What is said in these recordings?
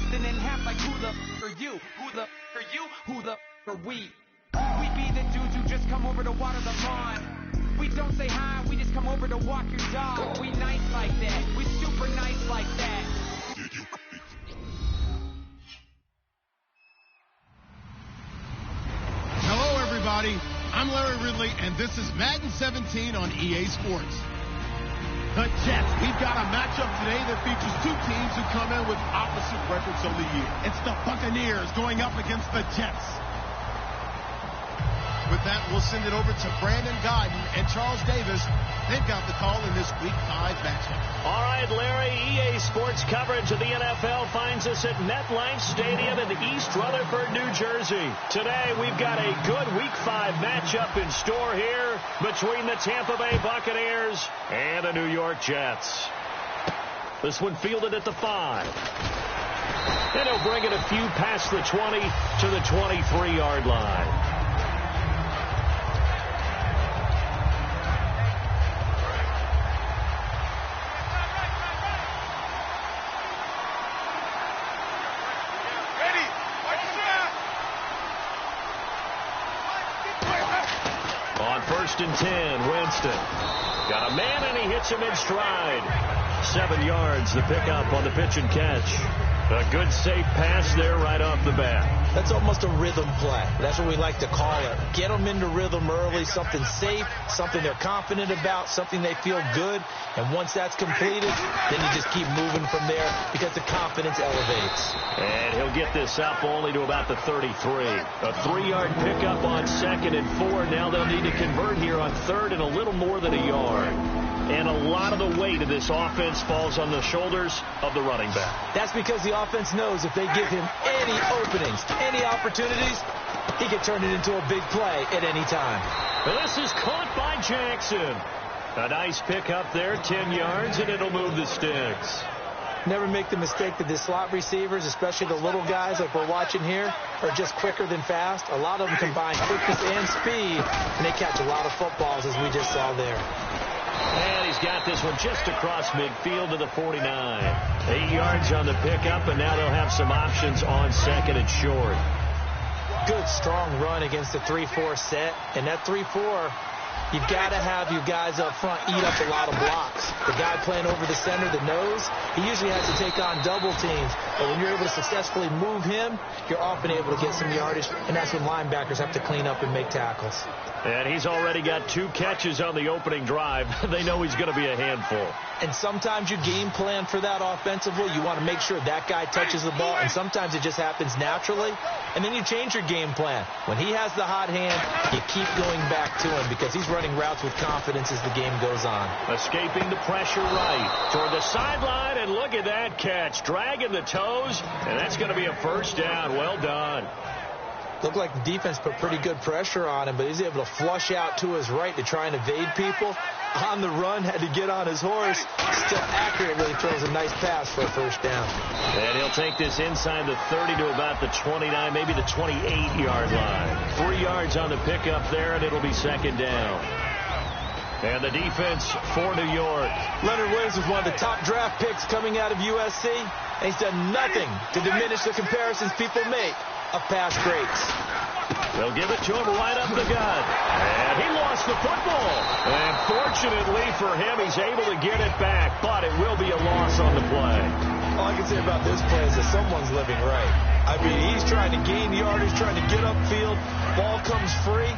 busting in half like who the are you? Who the are you? Who the are we? We be the dudes who just come over to water the lawn. We don't say hi, we just come over to walk your dog. We nice like that, we super nice like that. Hello everybody, I'm Larry Ridley and this is Madden 17 on EA Sports. The Jets, we've got a matchup today that features two teams who come in with opposite records on the year. It's the Buccaneers going up against the Jets. With that, we'll send it over to Brandon Godden and Charles Davis. They've got the call in this Week 5 matchup. All right, Larry, EA Sports coverage of the NFL finds us at MetLife Stadium in East Rutherford, New Jersey. Today, we've got a good Week 5 matchup in store here between the Tampa Bay Buccaneers and the New York Jets. This one fielded at the 5. And he'll bring it a few past the 20 to the 23-yard line. First and 10, Winston. Got a man, and he hits him in stride. 7 yards, the pickup on the pitch and catch. A good, safe pass there right off the bat. That's almost a rhythm play. That's what we like to call it. Get them into rhythm early, something safe, something they're confident about, something they feel good. And once that's completed, then you just keep moving from there because the confidence elevates. And he'll get this up only to about the 33. A 3-yard pickup on 2nd and 4. Now they'll need to convert here on 3rd and a little more than a yard. And a lot of the weight of this offense falls on the shoulders of the running back. That's because the offense knows if they give him any openings, any opportunities, he can turn it into a big play at any time. This is caught by Jackson. A nice pickup there, 10 yards, and it'll move the sticks. Never make the mistake that the slot receivers, especially the little guys like we're watching here, are just quicker than fast. A lot of them combine quickness and speed, and they catch a lot of footballs, as we just saw there. And he's got this one just across midfield to the 49. 8 yards on the pickup, and now they'll have some options on 2nd and short. Good, strong run against the 3-4 set. And that 3-4, you've got to have your guys up front eat up a lot of blocks. The guy playing over the center, the nose, he usually has to take on double teams. But when you're able to successfully move him, you're often able to get some yardage, and that's when linebackers have to clean up and make tackles. And he's already got 2 catches on the opening drive. They know he's going to be a handful. And sometimes you game plan for that offensively. You want to make sure that guy touches the ball, and sometimes it just happens naturally. And then you change your game plan. When he has the hot hand, you keep going back to him because he's running routes with confidence as the game goes on. Escaping the pressure right toward the sideline, and look at that catch. Dragging the toes, and that's going to be a first down. Well done. Looked like the defense put pretty good pressure on him, but he's able to flush out to his right to try and evade people. On the run, had to get on his horse. Still accurately throws a nice pass for a first down. And he'll take this inside the 30 to about the 29, maybe the 28-yard line. 3 yards on the pickup there, and it'll be 2nd down. And the defense for New York. Leonard Williams was one of the top draft picks coming out of USC, and he's done nothing to diminish the comparisons people make of past greats. They'll give it to him right up the gut. And he lost the football. And fortunately for him, he's able to get it back, but it will be a loss on the play. All I can say about this play is that someone's living right. I mean, he's trying to gain yardage, trying to get upfield. Ball comes free.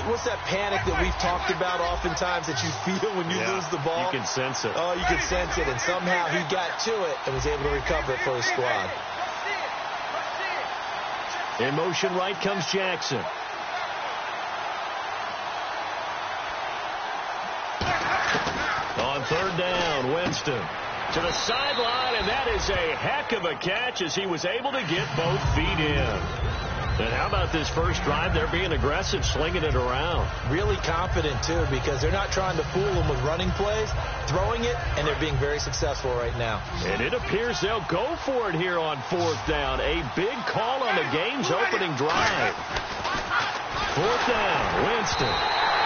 What's that panic that we've talked about oftentimes that you feel when you lose the ball? You can sense it. Oh, you can sense it. And somehow he got to it and was able to recover it for his squad. In motion right comes Jackson. On 3rd down, Winston to the sideline, and that is a heck of a catch as he was able to get both feet in. And how about this first drive? They're being aggressive, slinging it around. Really confident, too, because they're not trying to fool them with running plays, throwing it, and they're being very successful right now. And it appears they'll go for it here on 4th down. A big call on the game's opening drive. 4th down, Winston.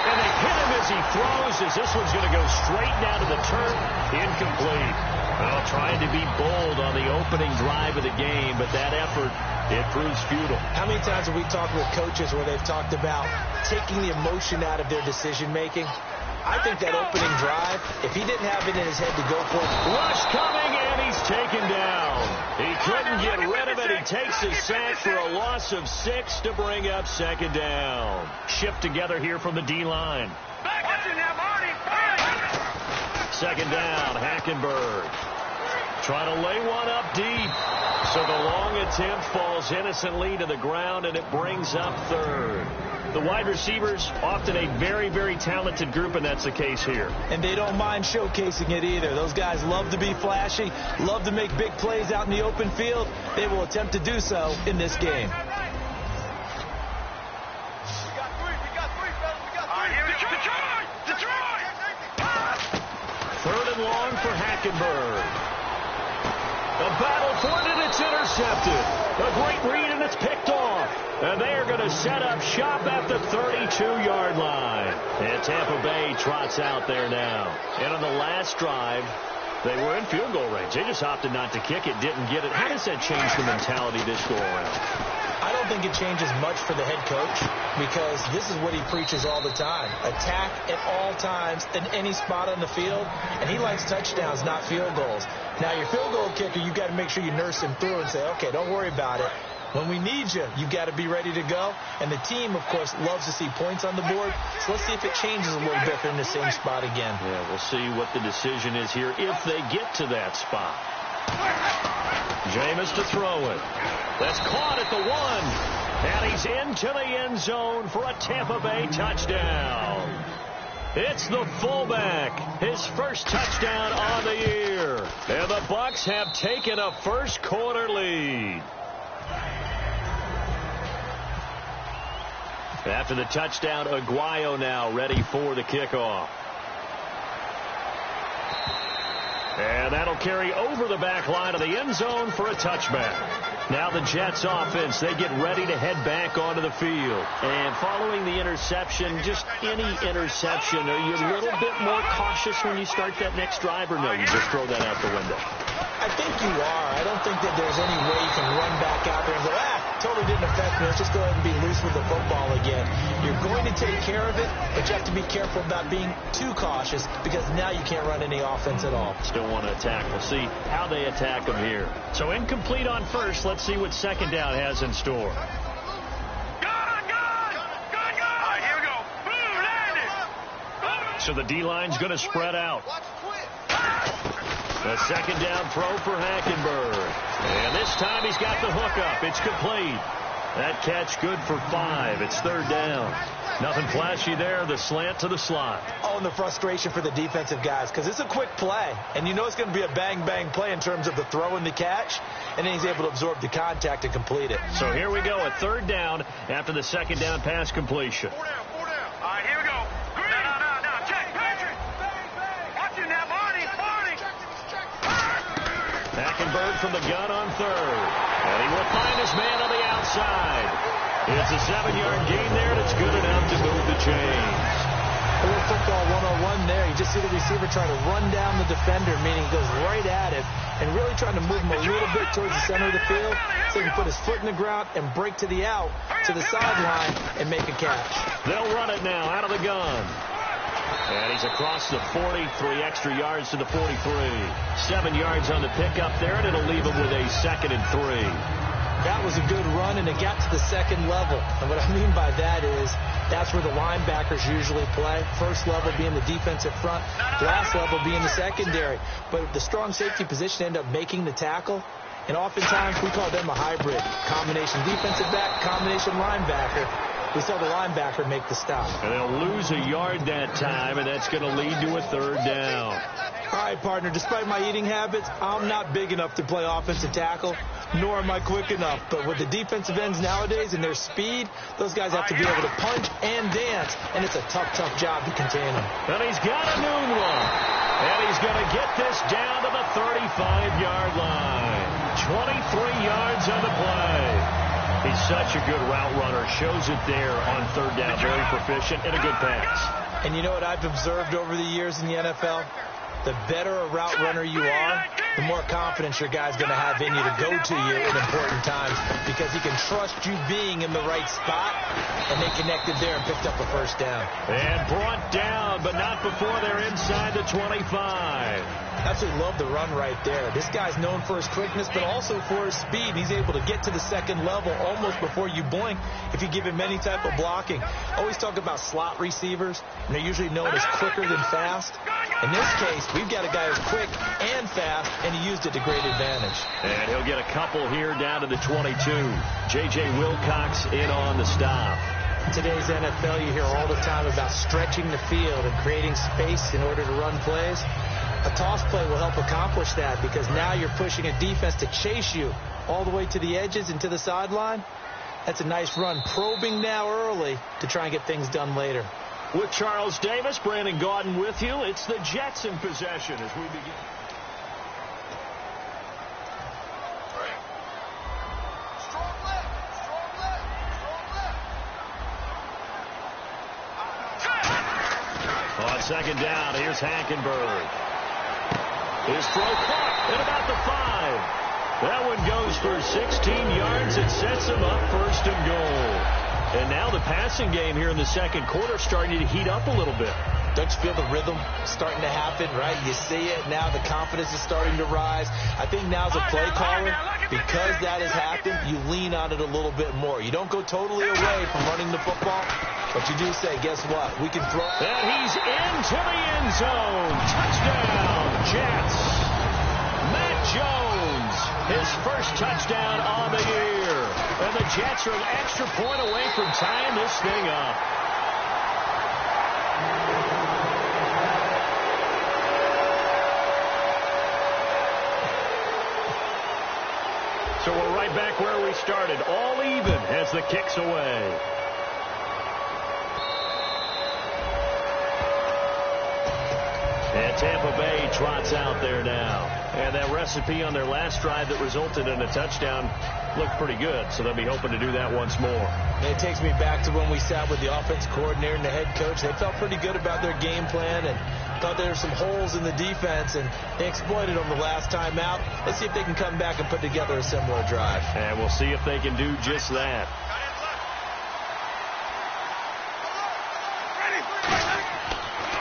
And they hit him as he throws, as this one's going to go straight down to the turf. Incomplete. Well, trying to be bold on the opening drive of the game, but that effort, it proves futile. How many times have we talked with coaches where they've talked about taking the emotion out of their decision-making? I think that opening drive, if he didn't have it in his head to go for it. Rush coming, and he's taken down. He couldn't get rid of it. He takes a sack for a loss of 6 to bring up second down. Shift together here from the D-line. Second down, Hackenberg. Trying to lay one up deep. So the long attempt falls innocently to the ground, and it brings up third. The wide receivers, often a very, very talented group, and that's the case here. And they don't mind showcasing it either. Those guys love to be flashy, love to make big plays out in the open field. They will attempt to do so in this game. Third and long for Hackenberg. A battle for it, and it's intercepted. A great read, and it's picked off. And they are going to set up shop at the 32-yard line. And Tampa Bay trots out there now. And on the last drive, they were in field goal range. They just opted not to kick it, didn't get it. How does that change the mentality this go around? I don't think it changes much for the head coach because this is what he preaches all the time. Attack at all times in any spot on the field, and he likes touchdowns, not field goals. Now, your field goal kicker, you've got to make sure you nurse him through and say, okay, don't worry about it. When we need you, you've got to be ready to go. And the team, of course, loves to see points on the board. So let's see if it changes a little bit if they're in the same spot again. Yeah, we'll see what the decision is here if they get to that spot. Jameis to throw it. That's caught at the 1. And he's into the end zone for a Tampa Bay touchdown. It's the fullback. His first touchdown on the year. And the Bucs have taken a first quarter lead. After the touchdown, Aguayo now ready for the kickoff. And that'll carry over the back line of the end zone for a touchback. Now the Jets offense, they get ready to head back onto the field. And following the interception, just any interception, are you a little bit more cautious when you start that next drive, or no, you just throw that out the window? I think you are. I don't think that there's any way you can run back out there and go, totally didn't affect me. Let's just go ahead and be loose with the football again. You're going to take care of it, but you have to be careful about being too cautious because now you can't run any offense at all. Still want to attack. We'll see how they attack them here. So incomplete on first. Let's see what second down has in store. So the D-line's going to spread out. The second down throw for Hackenberg. And this time he's got the hook up. It's complete. That catch good for 5. It's third down. Nothing flashy there. The slant to the slot. Oh, and the frustration for the defensive guys because it's a quick play. And you know it's going to be a bang-bang play in terms of the throw and the catch. And then he's able to absorb the contact and complete it. So here we go. A third down after the second down pass completion. 4 down. All right, here we go. No. Check. Patrick. Watch it now, Barney. Hackenberg from the gun on third. And he will find his man on the outside. It's a 7-yard gain there, and it's good enough to move the chains. A little football 101 there. You just see the receiver trying to run down the defender, meaning he goes right at him and really trying to move him a little bit towards the center of the field so he can put his foot in the ground and break to the out, to the sideline, and make a catch. They'll run it now out of the gun. And he's across the 40, 3 extra yards to the 43. 7 yards on the pickup there, and it'll leave him with a 2nd and 3. That was a good run, and it got to the second level. And what I mean by that is that's where the linebackers usually play. First level being the defensive front, last level being the secondary. But the strong safety position ended up making the tackle. And oftentimes we call them a hybrid. Combination defensive back, combination linebacker. We saw the linebacker make the stop. And they'll lose a yard that time, and that's going to lead to a third down. All right, partner, despite my eating habits, I'm not big enough to play offensive tackle, nor am I quick enough. But with the defensive ends nowadays and their speed, those guys have to be able to punch and dance, and it's a tough job to contain them. And he's got a noon one. And he's going to get this down to the 35-yard line. 23 yards on the play. He's such a good route runner. Shows it there on third down. Very proficient and a good pass. And you know what I've observed over the years in the NFL? The better a route runner you are, the more confidence your guy's going to have in you to go to you in important times because he can trust you being in the right spot, and they connected there and picked up a first down. And brought down, but not before they're inside the 25. Absolutely love the run right there. This guy's known for his quickness, but also for his speed. He's able to get to the second level almost before you blink if you give him any type of blocking. Always talk about slot receivers, and they're usually known as quicker than fast. In this case, we've got a guy who's quick and fast, and he used it to great advantage. And he'll get a couple here down to the 22. J.J. Wilcox in on the stop. In today's NFL, you hear all the time about stretching the field and creating space in order to run plays. A toss play will help accomplish that because now you're pushing a defense to chase you all the way to the edges and to the sideline. That's a nice run, probing now early to try and get things done later. With Charles Davis, Brandon Gaudin with you. It's the Jets in possession as we begin. On second down, here's Hackenberg. His throw caught at about the 5. That one goes for 16 yards. It sets him up first and goal. And now the passing game here in the second quarter starting to heat up a little bit. Don't you feel the rhythm starting to happen, right? You see it now. The confidence is starting to rise. I think now's a play caller. Because that has happened, you lean on it a little bit more. You don't go totally away from running the football, but you do say, guess what? We can throw. And he's into the end zone. Touchdown, Jets. Matt Jones, his first touchdown on the year. And the Jets are an extra point away from tying this thing up. So we're right back where we started, all even as the kick's away. And Tampa Bay trots out there now. And that recipe on their last drive that resulted in a touchdown looked pretty good, so they'll be hoping to do that once more. And it takes me back to when we sat with the offense coordinator and the head coach. They felt pretty good about their game plan and thought there were some holes in the defense, and they exploited them the last time out. Let's see if they can come back and put together a similar drive. And we'll see if they can do just that.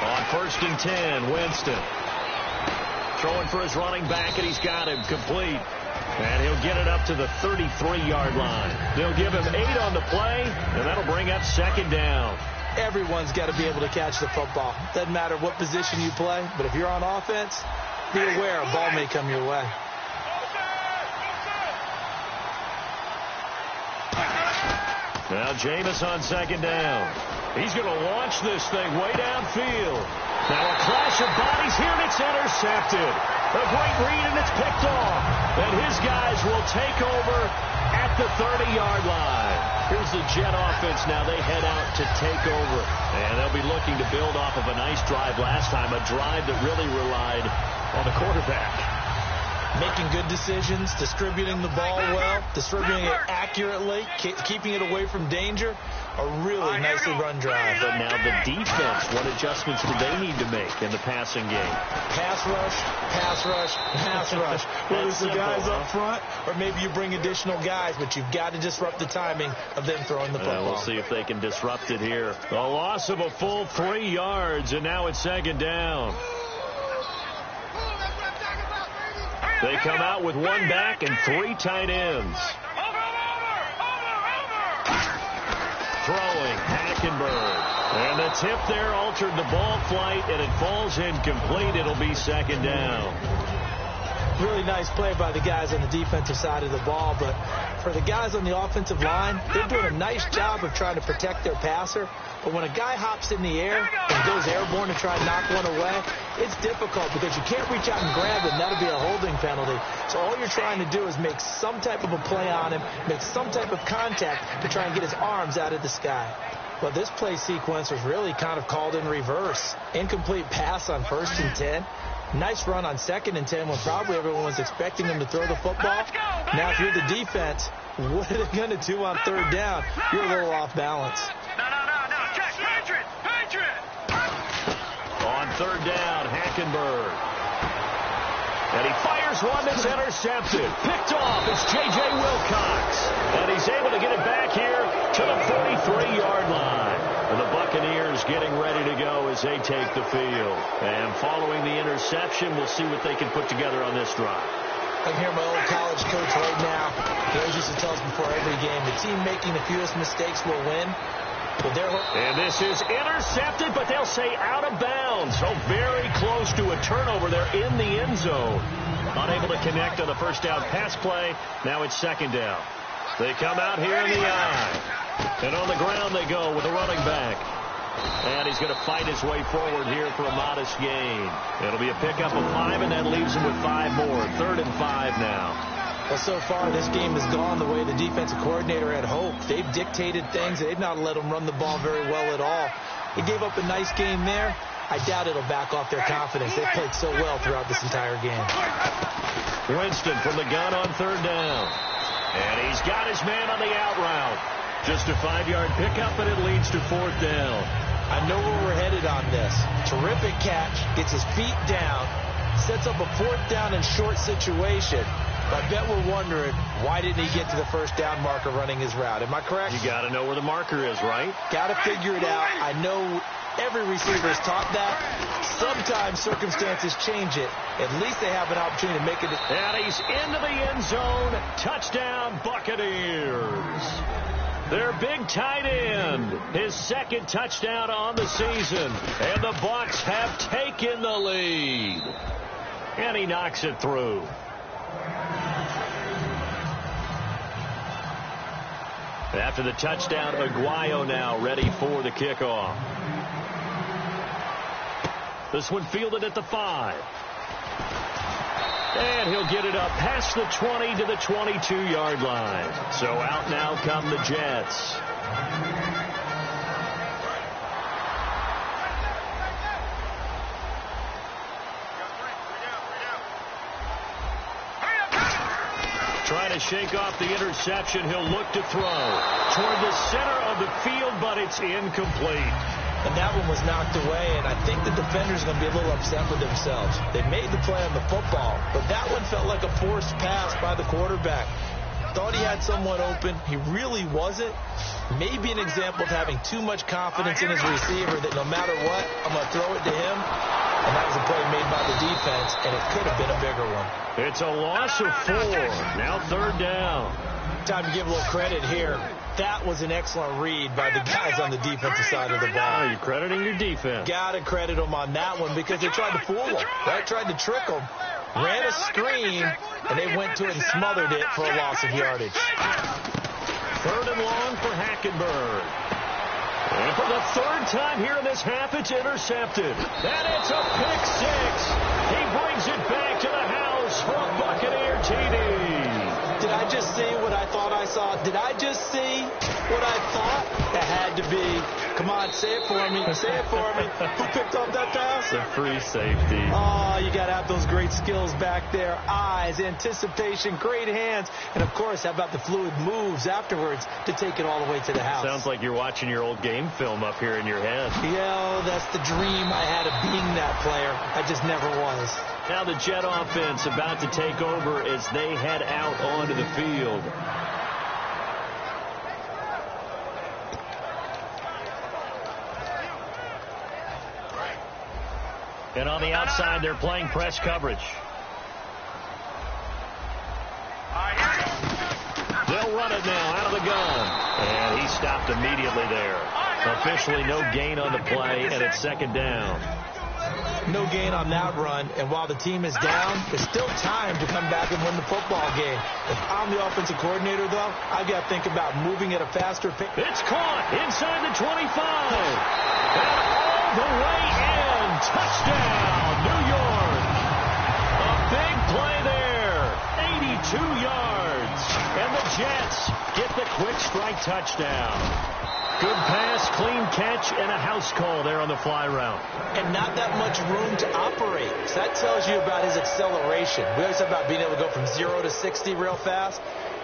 On 1st and 10, Winston. Throwing for his running back, and he's got him complete. And he'll get it up to the 33-yard line. They'll give him 8 on the play, and that'll bring up second down. Everyone's got to be able to catch the football. Doesn't matter what position you play, but if you're on offense, be aware a ball may come your way. Now Jameis on second down. He's going to launch this thing way downfield. Now a clash of bodies here, and it's intercepted. A great read, and it's picked off. And his guys will take over at the 30-yard line. Here's the Jet offense now. They head out to take over. And they'll be looking to build off of a nice drive last time, a drive that really relied on the quarterback. Making good decisions, distributing the ball well, distributing it accurately, keeping it away from danger. A really nicely run drive. But now the defense, what adjustments do they need to make in the passing game? Pass rush, pass rush, pass rush. Whether it's the guys up front or maybe you bring additional guys, but you've got to disrupt the timing of them throwing the football. We'll see if they can disrupt it here. A loss of a full 3 yards, and now it's second down. They come out with one back and 3 tight ends. Throwing, Hackenberg. And the tip there altered the ball flight, and it falls incomplete. It'll be second down. Really nice play by the guys on the defensive side of the ball, but for the guys on the offensive line, they're doing a nice job of trying to protect their passer. But when a guy hops in the air and goes airborne to try and knock one away, it's difficult because you can't reach out and grab him. That'll be a holding penalty. So all you're trying to do is make some type of a play on him, make some type of contact to try and get his arms out of the sky. Well, this play sequence was really kind of called in reverse. Incomplete pass on 1st and 10. Nice run on 2nd and 10 when probably everyone was expecting him to throw the football. Now, if you're the defense, what are they going to do on 3rd down? You're a little off balance. No. Check. Patriot. third down, Hackenberg. And he fires one that's intercepted. Picked off. It's J.J. Wilcox. And he's able to get it back here to the 43-yard line. And the Buccaneers getting ready to go as they take the field. And following the interception, we'll see what they can put together on this drive. I can hear my old college coach right now. He always used to tell us before every game, the team making the fewest mistakes will win. And this is intercepted, but they'll say out of bounds. So very close to a turnover. They're in the end zone. Unable to connect on the first down pass play. Now it's second down. They come out here in the eye. And on the ground they go with the running back. And he's going to fight his way forward here for a modest gain. It'll be a pickup of 5, and that leaves him with 5 more. 3rd and 5 now. Well, so far, this game has gone the way the defensive coordinator had hoped. They've dictated things. They've not let them run the ball very well at all. They gave up a nice game there. I doubt it'll back off their confidence. They've played so well throughout this entire game. Winston from the gun on 3rd down. And he's got his man on the out route. Just a 5-yard pickup, and it leads to 4th down. I know where we're headed on this. Terrific catch. Gets his feet down. Sets up a 4th down and short situation. I bet we're wondering, why didn't he get to the first down marker running his route? Am I correct? You got to know where the marker is, right? Got to figure it out. I know every receiver is taught that. Sometimes circumstances change it. At least they have an opportunity to make it. And he's into the end zone. Touchdown, Buccaneers. Their big tight end. His 2nd touchdown on the season. And the Bucs have taken the lead. And he knocks it through. After the touchdown, Aguayo now ready for the kickoff. This one fielded at the 5. And he'll get it up past the 20 to the 22-yard line. So out now come the Jets. Trying to shake off the interception. He'll look to throw toward the center of the field, but it's incomplete. And that one was knocked away, and I think the defender's going to be a little upset with themselves. They made the play on the football, but that one felt like a forced pass by the quarterback. Thought he had someone open. He really wasn't. Maybe an example of having too much confidence in his receiver that no matter what, I'm going to throw it to him. And that was a play made by the defense, and it could have been a bigger one. It's a loss of 4. Now 3rd down. Time to give a little credit here. That was an excellent read by the guys on the defensive side of the ball. You're crediting your defense. Got to credit them on that one because they tried to fool them, right? Tried to trick them. Ran a screen, and they went to it and smothered it for a loss of yardage. 3rd and long for Hackenberg. And for the 3rd time here in this half, it's intercepted. And it's a pick 6. He brings it back to the house for a Buccaneer TD. Did I just see what I thought I saw? Did I just see what I thought? It had to be. Come on, say it for me. Say it for me. Who picked up that pass? The free safety. Oh, you got to have those great skills back there. Eyes, anticipation, great hands. And, of course, how about the fluid moves afterwards to take it all the way to the house? Sounds like you're watching your old game film up here in your head. Yeah, that's the dream I had of being that player. I just never was. Now the Jet offense about to take over as they head out onto the field. And on the outside, they're playing press coverage. They'll run it now out of the gun. And he stopped immediately there. Officially no gain on the play, and it's 2nd down. No gain on that run, and while the team is down, there's still time to come back and win the football game. If I'm the offensive coordinator, though, I've got to think about moving at a faster pace. It's caught inside the 25. And all the way in. Touchdown, New York. A big play there. 82 yards. And the Jets get the quick strike touchdown. Good pass, clean catch, and a house call there on the fly route. And not that much room to operate. So that tells you about his acceleration. We always talk about being able to go from 0 to 60 real fast.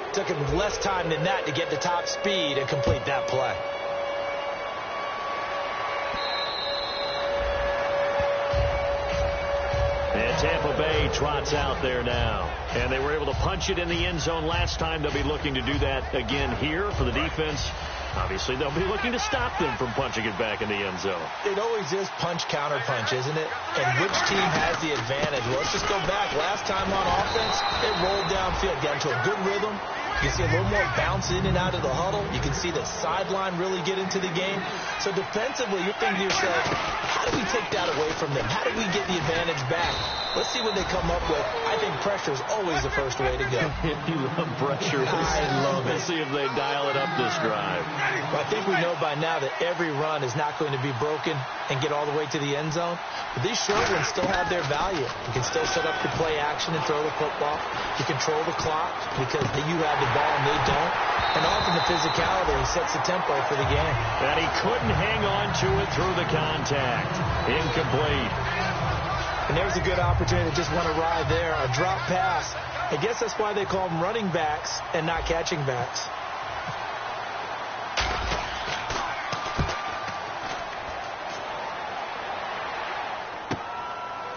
It took him less time than that to get to top speed and complete that play. Tampa Bay trots out there now. And they were able to punch it in the end zone last time. They'll be looking to do that again here for the defense. Obviously, they'll be looking to stop them from punching it back in the end zone. It always is punch-counter-punch, isn't it? And which team has the advantage? Well, let's just go back. Last time on offense, it rolled downfield, got into a good rhythm. You can see a little more bounce in and out of the huddle. You can see the sideline really get into the game. So defensively, you're thinking to yourself, how do we take that away from them? How do we get the advantage back? Let's see what they come up with. I think pressure is always the first way to go. If you love pressure, I love it. We'll see if they dial it up this drive. Well, I think we know by now that every run is not going to be broken and get all the way to the end zone. But these short ones still have their value. You can still set up the play action and throw the football. You control the clock because you have the ball and they don't. And often the physicality sets the tempo for the game. And he couldn't hang on to it through the contact. Incomplete. And there's a good opportunity to just want to ride there. A drop pass. I guess that's why they call them running backs and not catching backs.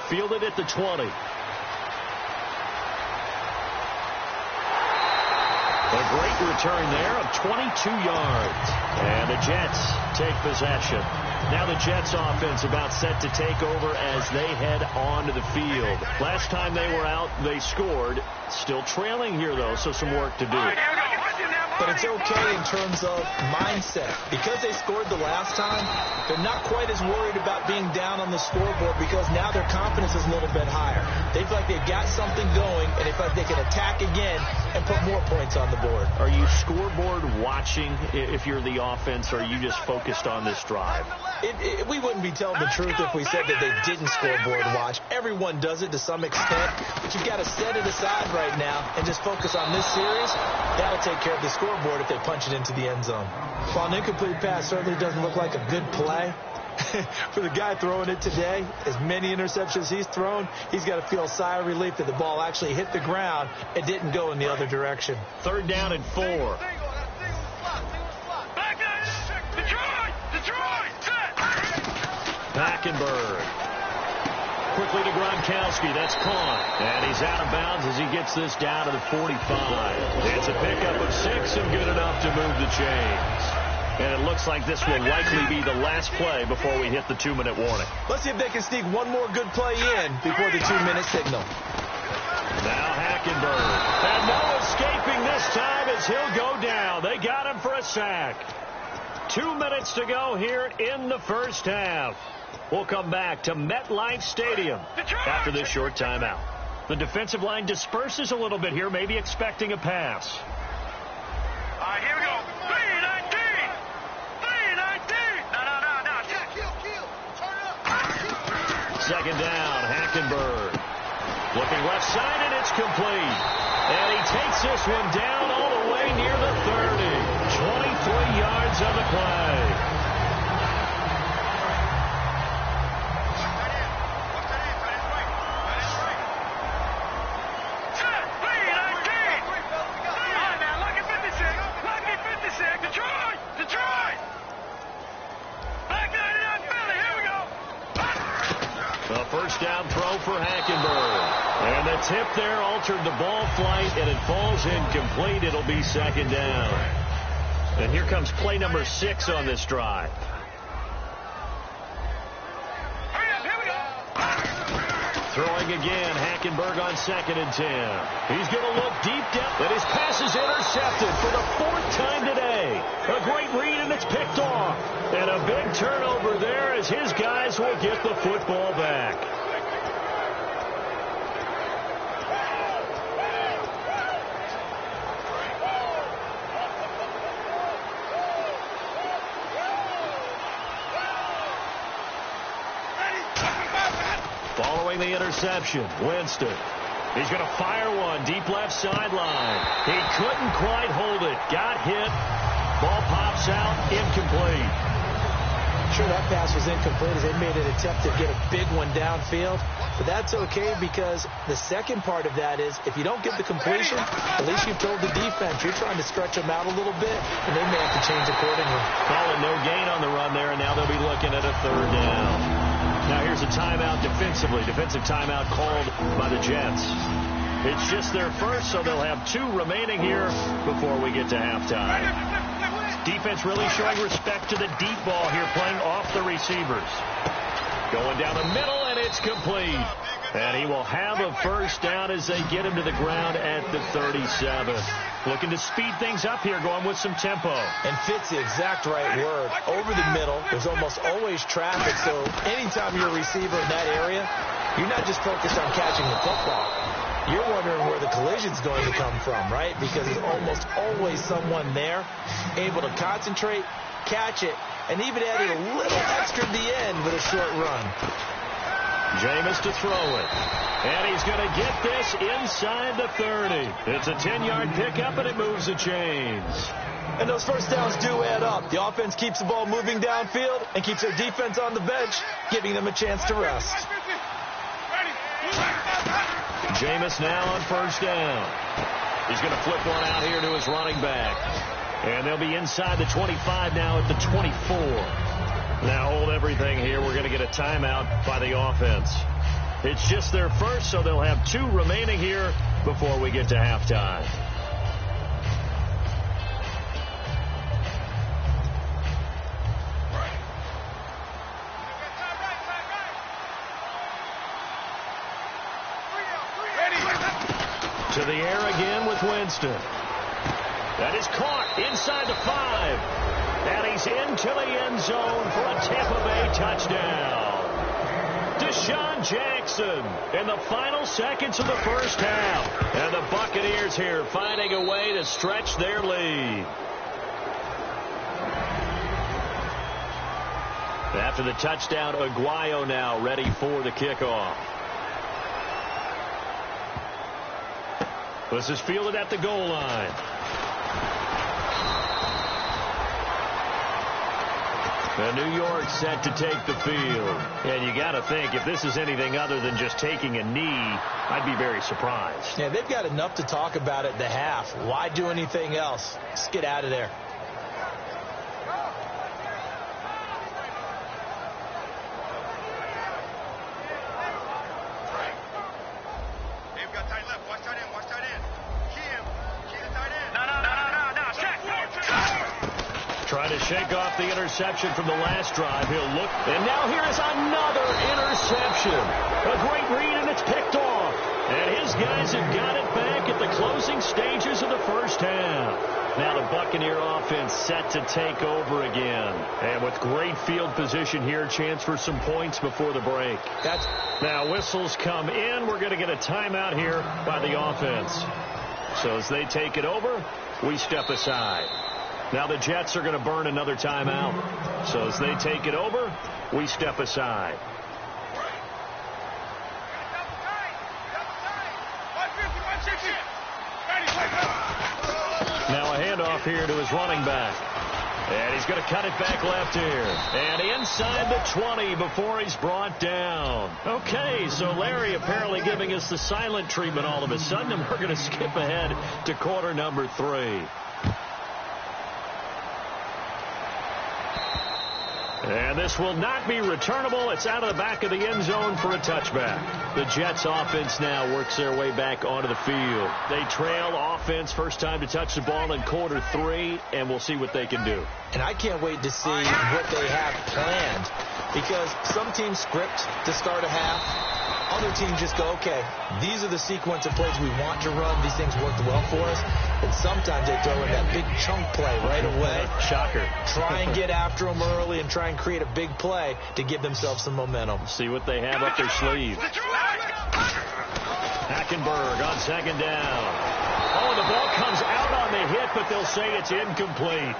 Fielded at the 20. A great return there of 22 yards. And the Jets take possession. Now the Jets offense about set to take over as they head onto the field. Last time they were out, they scored. Still trailing here, though, so some work to do. But it's okay in terms of mindset. Because they scored the last time, they're not quite as worried about being down on the scoreboard because now their confidence is a little bit higher. They feel like they've got something going, and they feel like they can attack again and put more points on the board. Are you scoreboard watching if you're the offense, or are you just focused on this drive? We wouldn't be telling the truth if we said that they didn't scoreboard watch. Everyone does it to some extent, but you've got to set it aside right now and just focus on this series. That'll take care of the scoreboard if they punch it into the end zone. While an incomplete pass certainly doesn't look like a good play, for the guy throwing it today, as many interceptions he's thrown, he's got to feel a sigh of relief that the ball actually hit the ground and didn't go in the other direction. 3rd down and 4. Hackenberg. Quickly to Gronkowski. That's caught. And he's out of bounds as he gets this down to the 45. It's a pickup of 6 and good enough to move the chains. And it looks like this will likely be the last play before we hit the 2-minute warning. Let's see if they can sneak one more good play in before the 2-minute signal. Now Hackenberg. And no escaping this time as he'll go down. They got him for a sack. 2 minutes to go here in the first half. We'll come back to MetLife Stadium after this short timeout. The defensive line disperses a little bit here, maybe expecting a pass. All right, here we go. 3-19. 3-19. No. Jack, kill. Turn it up. 2nd down, Hackenberg. Looking left side, and it's complete. And he takes this one down all the way near the 30. 23 yards on the play. First down throw for Hackenberg. And the tip there altered the ball flight, and it falls incomplete. It'll be 2nd down. And here comes play number 6 on this drive. Throwing again, Hackenberg on 2nd and 10. He's going to look deep down, and his pass is intercepted for the 4th time today. A great read, and it's picked off. And a big turnover there as his guys will get the football back. Following the interception, Winston. He's going to fire one deep left sideline. He couldn't quite hold it. Got hit. Ball pops out. Incomplete. Sure, that pass was incomplete as they made an attempt to get a big one downfield. But that's okay because the second part of that is if you don't get the completion, at least you've told the defense you're trying to stretch them out a little bit, and they may have to change accordingly. Calling no gain on the run there, and now they'll be looking at a 3rd down. Now here's a timeout defensively. Defensive timeout called by the Jets. It's just their first, so they'll have 2 remaining here before we get to halftime. Defense really showing respect to the deep ball here, playing off the receivers. Going down the middle, and it's complete. And he will have a first down as they get him to the ground at the 37. Looking to speed things up here, going with some tempo. And fits the exact right word. Over the middle, there's almost always traffic, so anytime you're a receiver in that area, you're not just focused on catching the football. You're wondering where the collision's going to come from, right? Because there's almost always someone there able to concentrate, catch it, and even added a little extra at the end with a short run. Jameis to throw it. And he's going to get this inside the 30. It's a 10-yard pickup, and it moves the chains. And those first downs do add up. The offense keeps the ball moving downfield and keeps their defense on the bench, giving them a chance to rest. Jameis now on first down. He's going to flip one out here to his running back. And they'll be inside the 25 now at the 24. Now hold everything here. We're going to get a timeout by the offense. It's just their first, so they'll have 2 remaining here before we get to halftime. To the air again with Winston. That is caught inside the 5. And he's into the end zone for a Tampa Bay touchdown. Deshaun Jackson in the final seconds of the first half. And the Buccaneers here finding a way to stretch their lead. After the touchdown, Aguayo now ready for the kickoff. This is fielded at the goal line. And New York set to take the field. And you got to think, if this is anything other than just taking a knee, I'd be very surprised. Yeah, they've got enough to talk about at the half. Why do anything else? Just get out of there. Trying to shake off the interception from the last drive. He'll look. And now here is another interception. A great read, and it's picked off. And his guys have got it back at the closing stages of the first half. Now the Buccaneer offense set to take over again. And with great field position here, chance for some points before the break. Now whistles come in. We're going to get a timeout here by the offense. So as they take it over, we step aside. Now the Jets are going to burn another timeout. So as they take it over, we step aside. Now a handoff here to his running back. And he's going to cut it back left here. And inside the 20 before he's brought down. Okay, so Larry apparently giving us the silent treatment all of a sudden. And we're going to skip ahead to quarter number 3. And this will not be returnable. It's out of the back of the end zone for a touchback. The Jets offense now works their way back onto the field. They trail offense first time to touch the ball in quarter 3, and we'll see what they can do. And I can't wait to see what they have planned, because some teams script to start a half. Other teams just go, okay, these are the sequence of plays we want to run. These things worked well for us. And sometimes they throw in that big chunk play right away. Shocker. Try and get after them early and try and create a big play to give themselves some momentum. See what they have up their sleeve. Hackenberg on second down. Oh, and the ball comes out on the hit, but they'll say it's incomplete.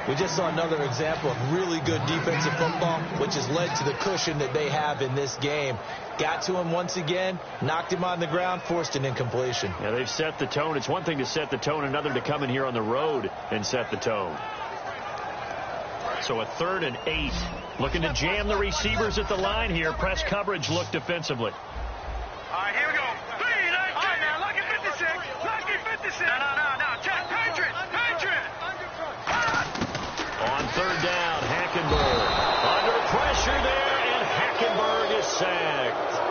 We just saw another example of really good defensive football, which has led to the cushion that they have in this game. Got to him once again, knocked him on the ground, forced an incompletion. Yeah, they've set the tone. It's one thing to set the tone, another to come in here on the road and set the tone. So a 3rd and 8. Looking to jam the receivers at the line here. Press coverage look defensively. All right, here we go. All right, now, lucky 56. Lucky 56. No. Check. Patriot. On 3rd down, Hackenberg under pressure there, and Hackenberg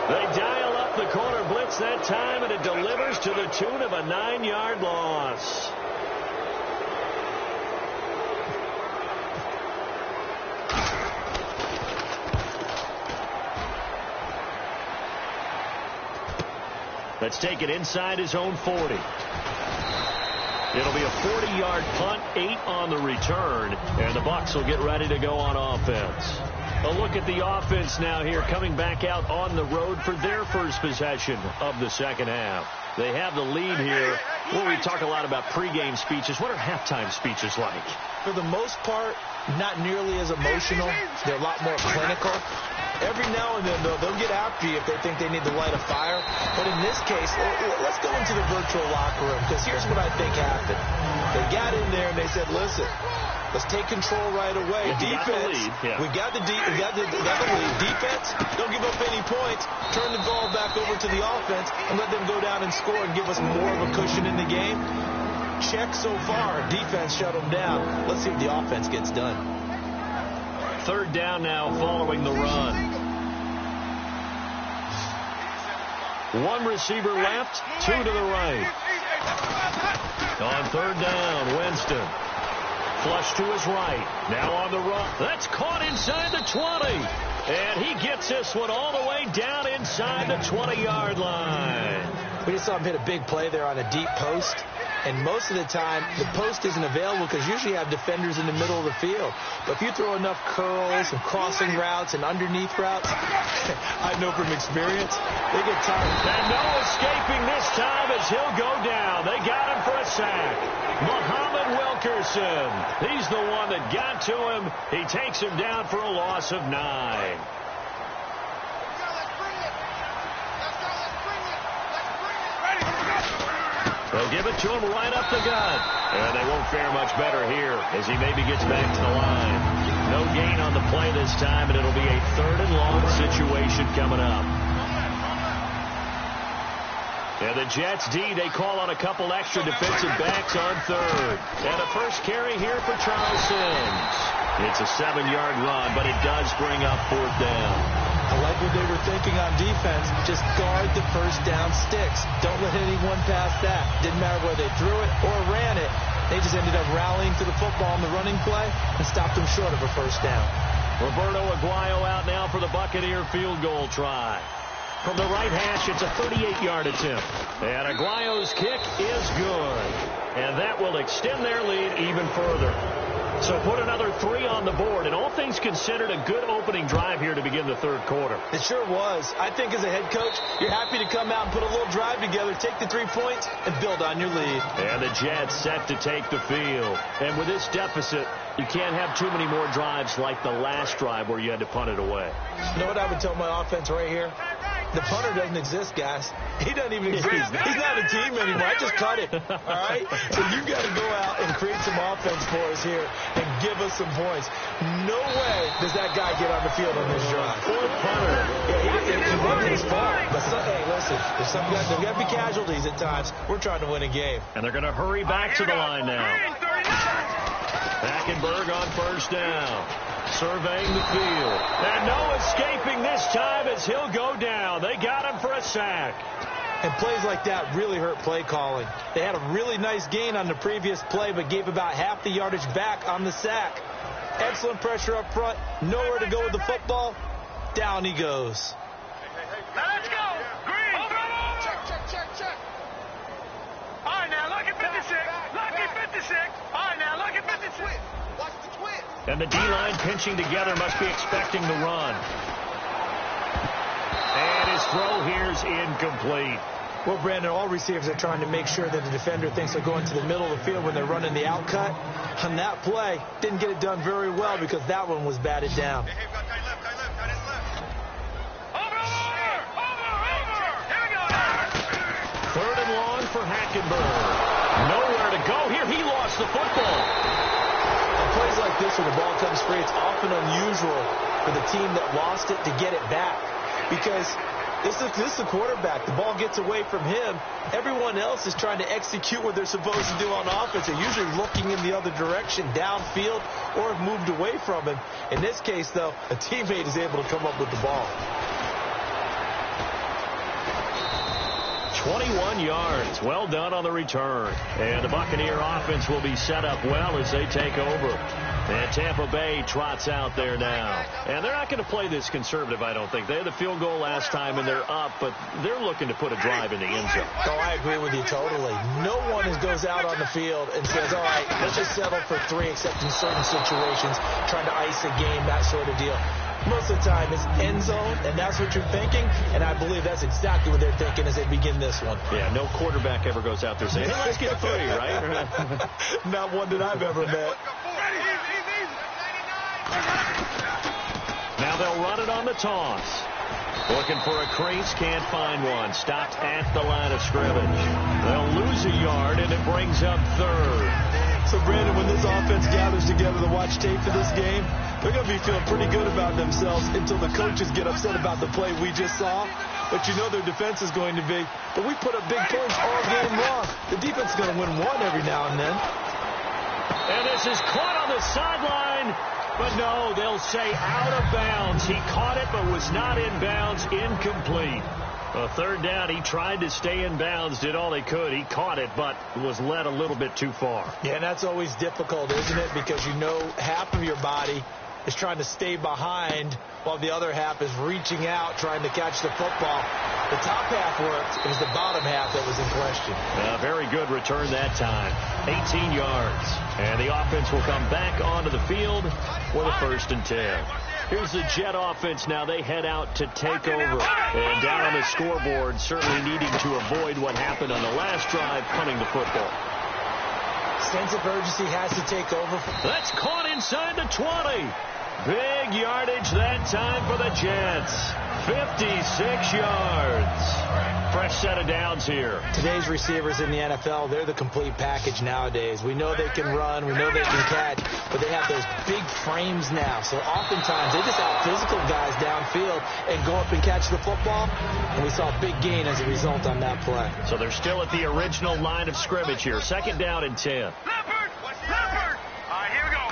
They dial up the corner blitz that time, and it delivers to the tune of a 9-yard loss. Let's take it inside his own 40. It'll be a 40-yard punt, 8 on the return, and the Bucs will get ready to go on offense. A look at the offense now here, coming back out on the road for their first possession of the second half. They have the lead here. Well, we talk a lot about pregame speeches. What are halftime speeches like? For the most part, not nearly as emotional. They're a lot more clinical. Every now and then, though, they'll get after you if they think they need to light a fire. But in this case, let's go into the virtual locker room, because here's what I think happened. They got in there and they said, listen, let's take control right away. Defense, we got the lead. Defense, don't give up any points. Turn the ball back over to the offense and let them go down and score and give us more of a cushion in the game. Check so far. Defense shut them down. Let's see if the offense gets done. Third down now following the run. One receiver left, 2 to the right. On third down, Winston. Flush to his right. Now on the run. That's caught inside the 20. And he gets this one all the way down inside the 20-yard line. We just saw him hit a big play there on a deep post. And most of the time, the post isn't available because usually you have defenders in the middle of the field. But if you throw enough curls and crossing routes and underneath routes, I know from experience, they get tired. And no escaping this time as he'll go down. They got him for a sack. Muhammad Wilkerson. He's the one that got to him. He takes him down for a loss of 9. They'll give it to him right up the gut. And they won't fare much better here as he maybe gets back to the line. No gain on the play this time, and it'll be a 3rd and long situation coming up. And the Jets D, they call on a couple extra defensive backs on 3rd. And a first carry here for Charles Sims. It's a 7-yard run, but it does bring up 4th down. I like what they were thinking on defense. Just guard the first down sticks. Don't let anyone pass that. Didn't matter whether they threw it or ran it. They just ended up rallying to the football on the running play and stopped them short of a first down. Roberto Aguayo out now for the Buccaneer field goal try. From the right hash, it's a 38-yard attempt. And Aguayo's kick is good. And that will extend their lead even further. So put another 3 on the board, and all things considered, a good opening drive here to begin the 3rd quarter. It sure was. I think as a head coach, you're happy to come out and put a little drive together, take the 3 points, and build on your lead. And the Jets set to take the field. And with this deficit, you can't have too many more drives like the last drive where you had to punt it away. You know what I would tell my offense right here? The punter doesn't exist, guys. He doesn't even exist. He's not a team anymore. I just cut it. All right? So you've got to go out and create some offense for us here and give us some points. No way does that guy get on the field on this drive. Poor punter. Yeah, it wasn't his fault. But hey, listen, there's got to be casualties at times. We're trying to win a game. And they're going to hurry back to the line now. Hackenberg on first down. Surveying the field. And no escaping this time as he'll go down. They got him for a sack. And plays like that really hurt play calling. They had a really nice gain on the previous play, but gave about half the yardage back on the sack. Excellent pressure up front. Nowhere to go with the football. Down he goes. Now let's go. Green. Check. All right, now look at 56. Look at 56. All right, now look at 56. Watch the twist. And the D-line pinching together must be expecting the run. And his throw here's incomplete. Well, Brandon, all receivers are trying to make sure that the defender thinks they're going to the middle of the field when they're running the outcut. On that play, didn't get it done very well because that one was batted down. Over. Here we go. 3rd and long for Hackenberg. Nowhere to go here. He lost the football. On plays like this where the ball comes free, it's often unusual for the team that lost it to get it back. Because this is the quarterback. The ball gets away from him. Everyone else is trying to execute what they're supposed to do on offense. They're usually looking in the other direction, downfield, or have moved away from him. In this case, though, a teammate is able to come up with the ball. 21 yards. Well done on the return. And the Buccaneer offense will be set up well as they take over. And Tampa Bay trots out there now. And they're not going to play this conservative, I don't think. They had the field goal last time, and they're up, but they're looking to put a drive in the end zone. Oh, I agree with you totally. No one goes out on the field and says, all right, let's just settle for 3, except in certain situations, trying to ice a game, that sort of deal. Most of the time, it's end zone, and that's what you're thinking, and I believe that's exactly what they're thinking as they begin this one. Yeah, no quarterback ever goes out there saying, hey, let's get 3, right? Not one that I've ever met. Now they'll run it on the toss. Looking for a crease, can't find one. Stopped at the line of scrimmage. They'll lose a yard, and it brings up 3rd. So, Brandon, when this offense gathers together to watch tape for this game, they're going to be feeling pretty good about themselves until the coaches get upset about the play we just saw. But you know their defense is going to be, but we put up big points all game long. The defense is going to win one every now and then. And this is caught on the sideline. But no, they'll say out of bounds. He caught it but was not in bounds. Incomplete. A 3rd down, he tried to stay in bounds, did all he could. He caught it, but was led a little bit too far. Yeah, and that's always difficult, isn't it? Because you know half of your body is trying to stay behind while the other half is reaching out, trying to catch the football. The top half worked. It was the bottom half that was in question. Very good return that time. 18 yards. And the offense will come back onto the field with a 1st and 10. Here's the Jet offense now. They head out to take over. And down on the scoreboard, certainly needing to avoid what happened on the last drive, punting the football. Sense of urgency has to take over. That's caught inside the 20. Big yardage that time for the Jets. 56 yards. Fresh set of downs here. Today's receivers in the NFL, they're the complete package nowadays. We know they can run, we know they can catch, but they have those big frames now. So oftentimes they just out-physical guys downfield and go up and catch the football. And we saw a big gain as a result on that play. So they're still at the original line of scrimmage here. 2nd down and 10. Leopard! All right, here we go.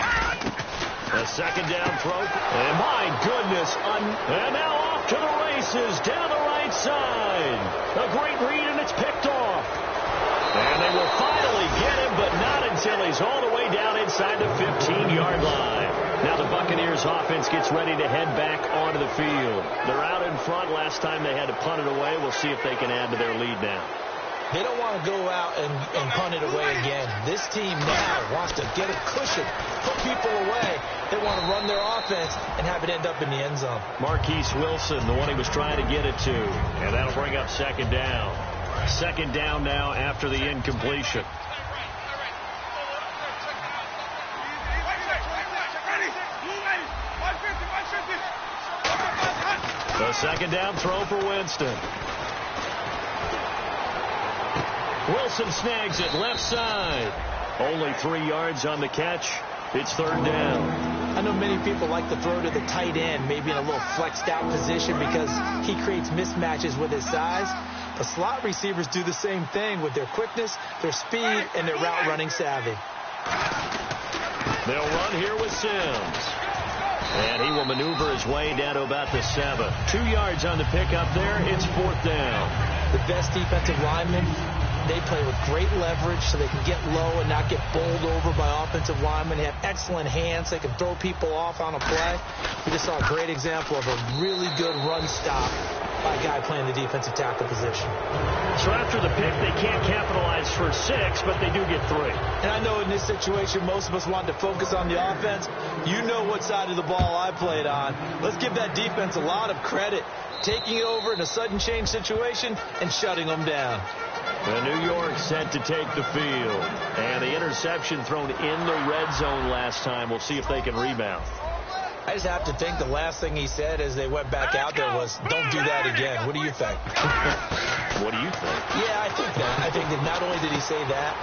A 2nd down throw. And my goodness. And now off to the races down the right side. A great read, and it's picked off. And they will finally get him, but not until he's all the way down inside the 15-yard line. Now the Buccaneers offense gets ready to head back onto the field. They're out in front. Last time they had to punt it away. We'll see if they can add to their lead now. They don't want to go out and punt it away again. This team now wants to get a cushion, put people away. They want to run their offense and have it end up in the end zone. Marquise Wilson, the one he was trying to get it to. And that'll bring up 2nd down. 2nd down now after the incompletion. The 2nd down throw for Winston. Wilson snags it left side. Only 3 yards on the catch. It's 3rd down. I know many people like to throw to the tight end, maybe in a little flexed out position because he creates mismatches with his size. The slot receivers do the same thing with their quickness, their speed, and their route running savvy. They'll run here with Sims. And he will maneuver his way down to about the 7. 2 yards on the pickup there. It's 4th down. The best defensive linemen, they play with great leverage so they can get low and not get bowled over by offensive linemen. They have excellent hands. They can throw people off on a play. We just saw a great example of a really good run stop by a guy playing the defensive tackle position. So after the pick, they can't capitalize for 6, but they do get 3. And I know in this situation, most of us wanted to focus on the offense. You know what side of the ball I played on. Let's give that defense a lot of credit, taking it over in a sudden change situation and shutting them down. The New York set to take the field. And the interception thrown in the red zone last time. We'll see if they can rebound. I just have to think the last thing he said as they went back out there was, don't do that again. What do you think? What do you think? Yeah, I think that. I think that not only did he say that,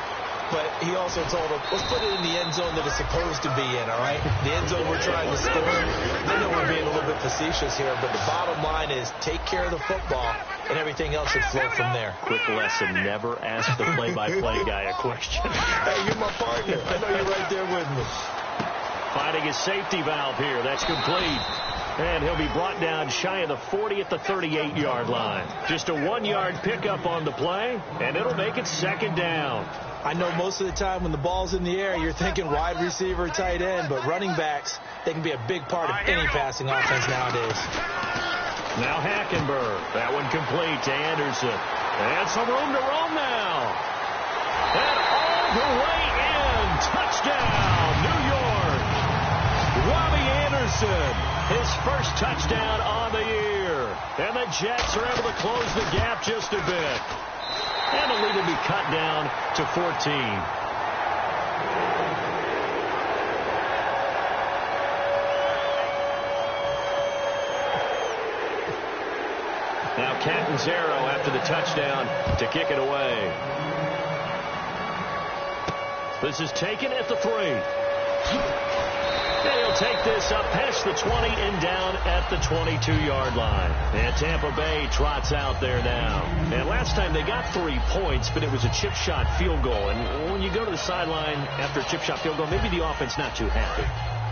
but he also told them, let's put it in the end zone that it's supposed to be in, all right? The end zone we're trying to score. I know we're being a little bit facetious here, but the bottom line is take care of the football, and everything else should flow from there. Quick lesson, never ask the play-by-play guy a question. Hey, you're my partner. I know you're right there with me. Finding a safety valve here. That's complete. And he'll be brought down shy of the 40 at the 38-yard line. Just a 1-yard pickup on the play, and it'll make it second down. I know most of the time when the ball's in the air, you're thinking wide receiver, tight end, but running backs, they can be a big part of any passing offense nowadays. Now Hackenberg. That one complete to Anderson. And some room to roam now. And all the way in. Touchdown, New York. Robbie Anderson, his first touchdown on the year. And the Jets are able to close the gap just a bit. And the lead will be cut down to 14. Now Catanzaro after the touchdown to kick it away. This is taken at the 3. And he'll take this up past the 20 and down at the 22-yard line. And Tampa Bay trots out there now. And last time they got 3 points, but it was a chip shot field goal. And when you go to the sideline after a chip shot field goal, maybe the offense not too happy.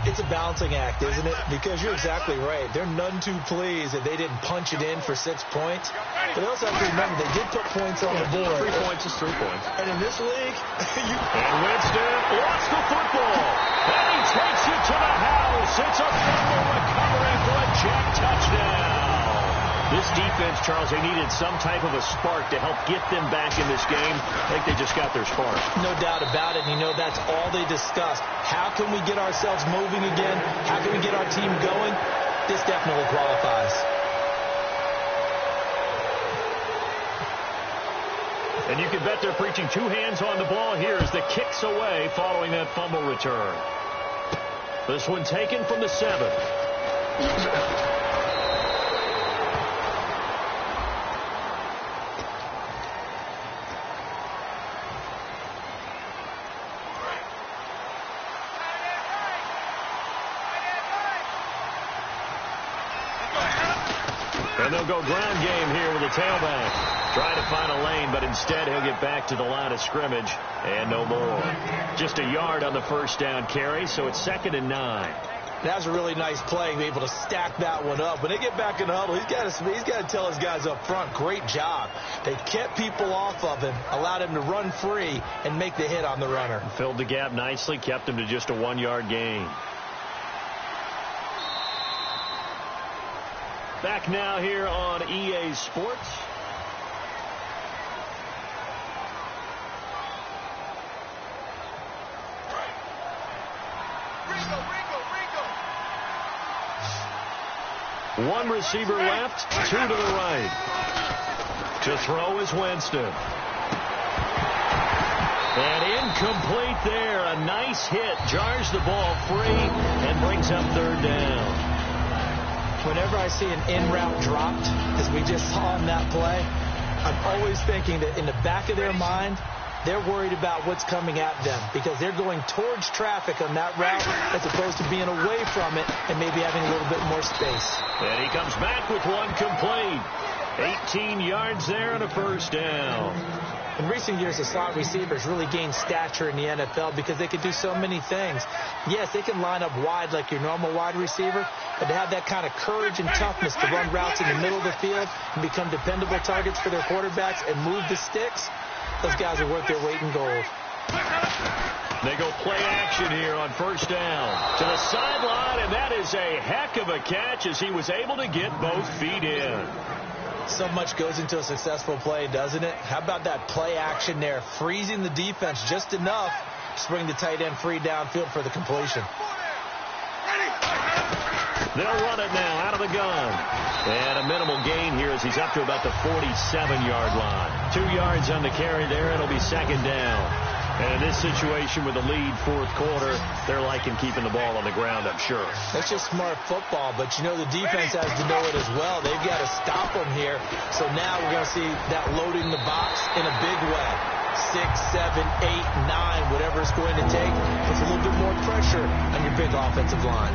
It's a balancing act, isn't it? Because you're exactly right. They're none too pleased that they didn't punch it in for 6 points. But they also have to remember they did put points on the board. 3 points is 3 points. And in this league, And Winston lost the football. And he takes it to the house. It's a fumble recovery for a Jack touchdown. This defense, Charles, they needed some type of a spark to help get them back in this game. I think they just got their spark. no doubt about it. And you know that's all they discussed. How can we get ourselves moving again? How can we get our team going? This definitely qualifies. And you can bet they're preaching 2 hands on the ball here as the kick's away following that fumble return. This one taken from the 7. And they'll go ground game here with a tailback. Try to find a lane, but instead he'll get back to the line of scrimmage and no more. Just a yard on the first down carry, so it's 2nd and 9. That was a really nice play, be able to stack that one up. When they get back in the huddle, he's got to tell his guys up front, great job. They kept people off of him, allowed him to run free and make the hit on the runner. Filled the gap nicely, kept him to just a 1-yard gain. Back now here on EA Sports. One receiver left, 2 to the right. To throw is Winston. And incomplete there. A nice hit. Jars the ball free and brings up 3rd down. Whenever I see an in-route dropped, as we just saw in that play, I'm always thinking that in the back of their mind, they're worried about what's coming at them because they're going towards traffic on that route as opposed to being away from it and maybe having a little bit more space. And he comes back with one complete. 18 yards there and a first down. In recent years, the slot receivers really gained stature in the NFL because they could do so many things. Yes, they can line up wide like your normal wide receiver, but to have that kind of courage and toughness to run routes in the middle of the field and become dependable targets for their quarterbacks and move the sticks, those guys are worth their weight in gold. They go play action here on first down. To the sideline, and that is a heck of a catch as he was able to get both feet in. So much goes into a successful play, doesn't it? How about that play action there, freezing the defense just enough to bring the tight end free downfield for the completion. They'll run it now out of the gun. And a minimal gain here as he's up to about the 47-yard line. 2 yards on the carry there. It'll be 2nd down. And in this situation with the lead 4th quarter, they're liking keeping the ball on the ground, I'm sure. That's just smart football, but you know the defense has to know it as well. They've got to stop them here. So now we're going to see that loading the box in a big way. 6, 7, 8, 9, whatever it's going to take, puts a little bit more pressure on your big offensive line.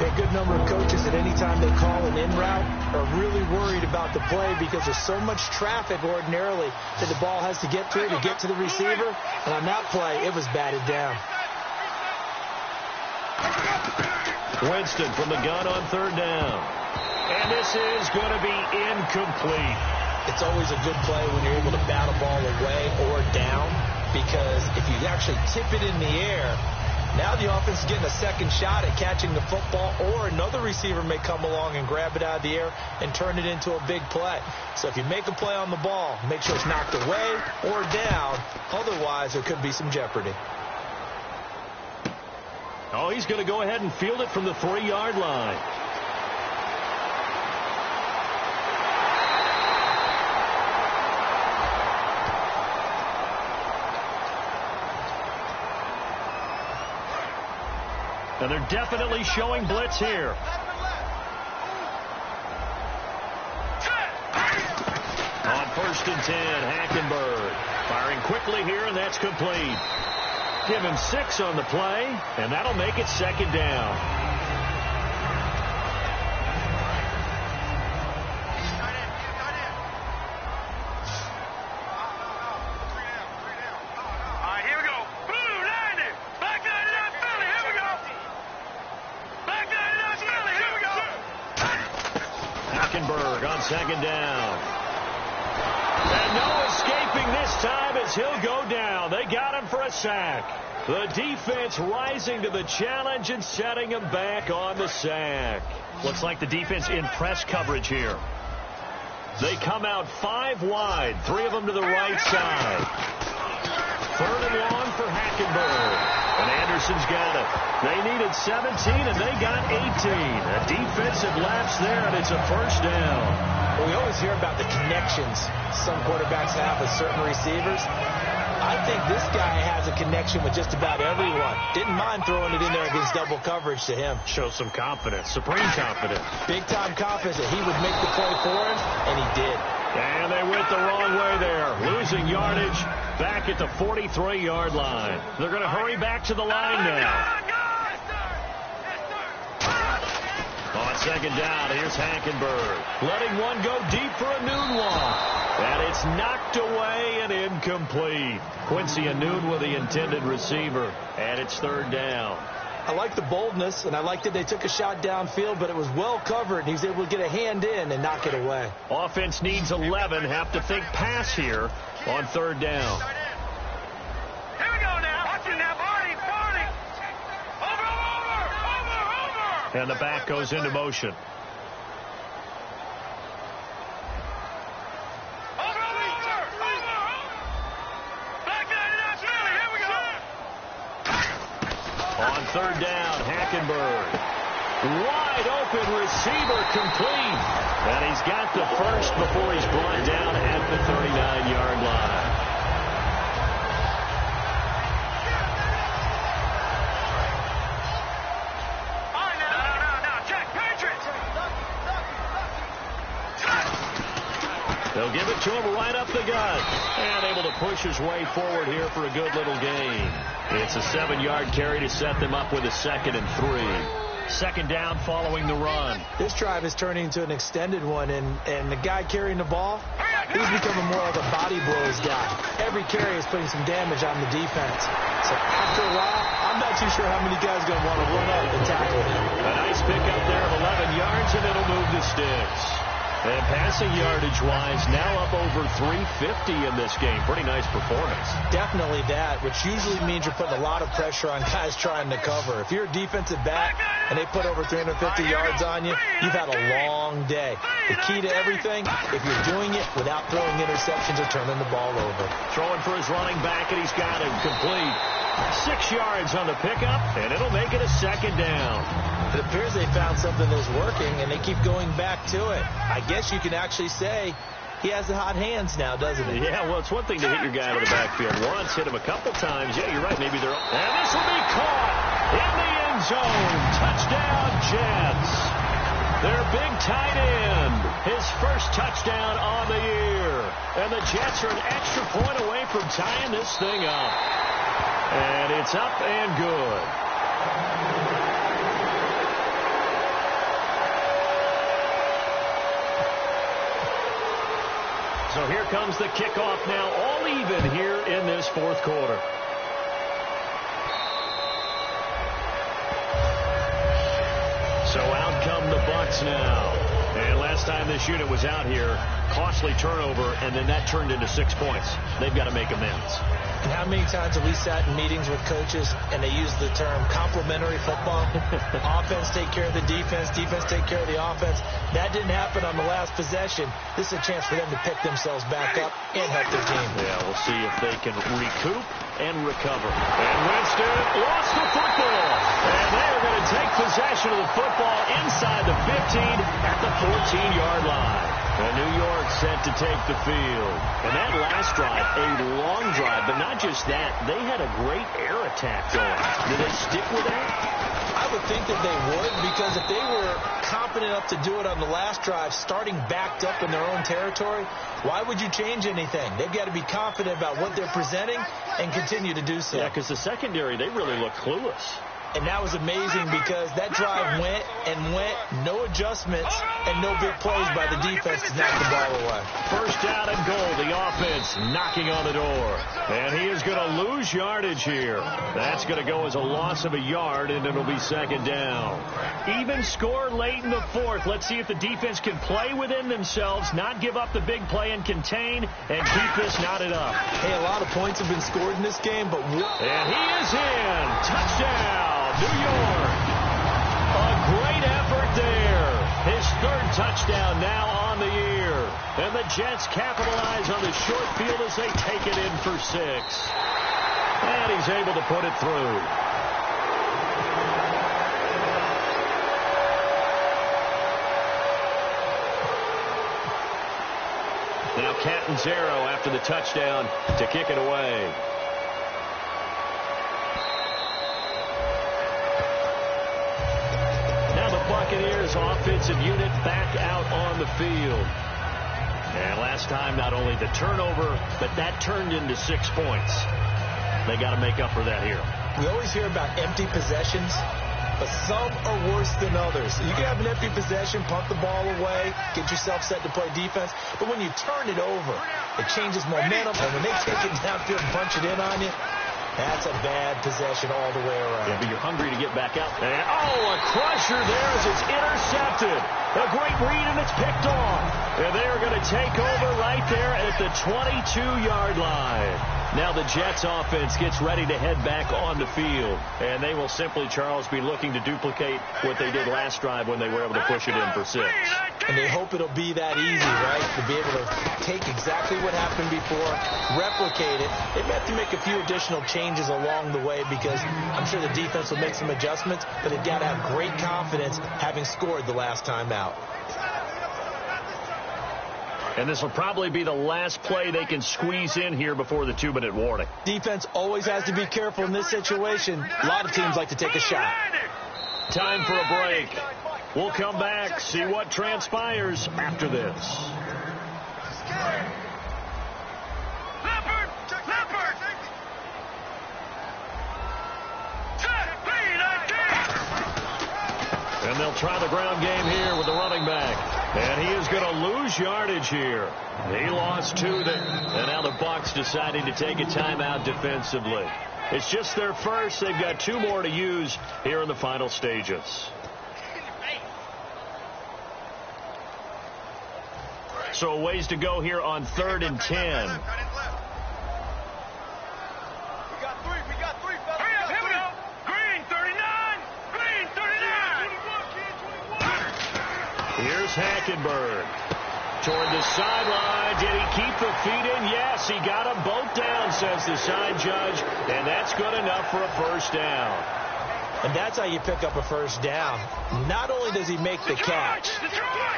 A good number of coaches at any time they call an in route are really worried about the play because there's so much traffic ordinarily that the ball has to get through to get to the receiver. And on that play, it was batted down. Winston from the gun on third down. And this is going to be incomplete. It's always a good play when you're able to bat a ball away or down, because if you actually tip it in the air, now the offense is getting a second shot at catching the football, or another receiver may come along and grab it out of the air and turn it into a big play. So if you make a play on the ball, make sure it's knocked away or down. Otherwise, there could be some jeopardy. Oh, he's going to go ahead and field it from the 3-yard line. And they're definitely showing blitz here. On 1st and 10, Hackenberg firing quickly here, and that's complete. Give him 6 on the play, and that'll make it 2nd down. On 2nd down. And no escaping this time as he'll go down. They got him for a sack. The defense rising to the challenge and setting him back on the sack. Looks like the defense in press coverage here. They come out 5 wide, 3 of them to the right side. 3rd and long for Hackenberg. And Anderson's got it. They needed 17, and they got 18. A defensive lapse there, and it's a 1st down. Well, we always hear about the connections some quarterbacks have with certain receivers. I think this guy has a connection with just about everyone. Didn't mind throwing it in there against double coverage to him. Shows some confidence, supreme confidence. Big-time confidence that he would make the play for him, and he did. And they went the wrong way there, losing yardage back at the 43-yard line. They're going to hurry back to the line now. On 2nd down, here's Hackenberg. Letting one go deep for a noon walk. And it's knocked away and incomplete. Quincy Anoon with the intended receiver. And it's 3rd down. I like the boldness, and I like that they took a shot downfield, but it was well covered, and he was able to get a hand in and knock it away. Offense needs 11. Have to think pass here on 3rd down. Here we go now. Watch it now, Barney. Over. And the back goes into motion. On 3rd down, Hackenberg. Wide open receiver complete. And he's got the 1st before he's brought down at the 39-yard line. Now, check, Patriots. They'll give it to him right up the gut. And able to push his way forward here for a good little gain. It's a 7-yard carry to set them up with a 2nd and 3. 2nd down following the run. This drive is turning into an extended one, and the guy carrying the ball, he's becoming more like a body blows guy. Every carry is putting some damage on the defense. So after a while, I'm not too sure how many guys are going to want to run up and tackle him. A nice pickup there of 11 yards, and it'll move the sticks. And passing yardage-wise, now up over 350 in this game. Pretty nice performance. Definitely that, which usually means you're putting a lot of pressure on guys trying to cover. If you're a defensive back and they put over 350 yards on you, you've had a long day. The key to everything, if you're doing it without throwing interceptions or turning the ball over. Throwing for his running back, and he's got him complete. 6 yards on the pickup, and it'll make it a 2nd down. It appears they found something that's working, and they keep going back to it. I guess you can actually say he has the hot hands now, doesn't he? Yeah, well, it's one thing to hit your guy out of the backfield once, hit him a couple times. Yeah, you're right. Maybe they're... And this will be caught in the end zone. Touchdown, Jets. Their big tight end. His 1st touchdown on the year. And the Jets are an extra point away from tying this thing up. And it's up and good. So here comes the kickoff now, all even here in this 4th quarter. Jets now. And last time this unit was out here, costly turnover, and then that turned into 6 points. They've got to make amends. And how many times have we sat in meetings with coaches and they use the term complementary football? Offense take care of the defense, defense take care of the offense. That didn't happen on the last possession. This is a chance for them to pick themselves back up and help their team. Yeah, we'll see if they can recoup and recover. And Winston lost the football. And they are going to take possession of the football inside the 15 at the 14-yard line. And New York set to take the field. And that last drive, a long drive, but not just that. They had a great air attack going. Did they stick with that? I would think that they would, because if they were confident enough to do it on the last drive, starting backed up in their own territory, why would you change anything? They've got to be confident about what they're presenting and continue to do so. Yeah, because the secondary, they really look clueless. And that was amazing because that drive went and went, no adjustments and no big plays by the defense to knock the ball away. First down and goal, the offense knocking on the door. And he is going to lose yardage here. That's going to go as a loss of a yard, and it'll be second down. Even score late in the fourth. Let's see if the defense can play within themselves, not give up the big play and contain, and keep this knotted up. Hey, a lot of points have been scored in this game, but... And he is in. Touchdown. New York. A great effort there. His third touchdown now on the year. And the Jets capitalize on the short field as they take it in for 6. And he's able to put it through. Now Catanzaro after the touchdown to kick it away. Buccaneers offensive unit back out on the field. And last time, not only the turnover, but that turned into 6 points. They got to make up for that here. We always hear about empty possessions, but some are worse than others. You can have an empty possession, punt the ball away, get yourself set to play defense, but when you turn it over, it changes momentum, and when they take it downfield and punch it in on you, that's a bad possession all the way around. Yeah, but you're hungry to get back out. And, a crusher there as it's intercepted. A great read, and it's picked off. And they are going to take over right there at the 22-yard line. Now the Jets offense gets ready to head back on the field. And they will simply, Charles, be looking to duplicate what they did last drive when they were able to push it in for 6. And they hope it'll be that easy, right? To be able to take exactly what happened before, replicate it. They may have to make a few additional changes along the way because I'm sure the defense will make some adjustments, but they've got to have great confidence having scored the last time out. And this will probably be the last play they can squeeze in here before the 2-minute warning. Defense always has to be careful in this situation. A lot of teams like to take a shot. Time for a break. We'll come back, see what transpires after this. And they'll try the ground game here with the running back. And he is going to lose yardage here. He lost 2 there. And now the Bucs deciding to take a timeout defensively. It's just their first. They've got 2 more to use here in the final stages. So a ways to go here on 3rd and 10. Here's Hackenberg toward the sideline. Did he keep the feet in? Yes, he got them both down, says the side judge, and that's good enough for a first down. And that's how you pick up a first down. Not only does he make the catch,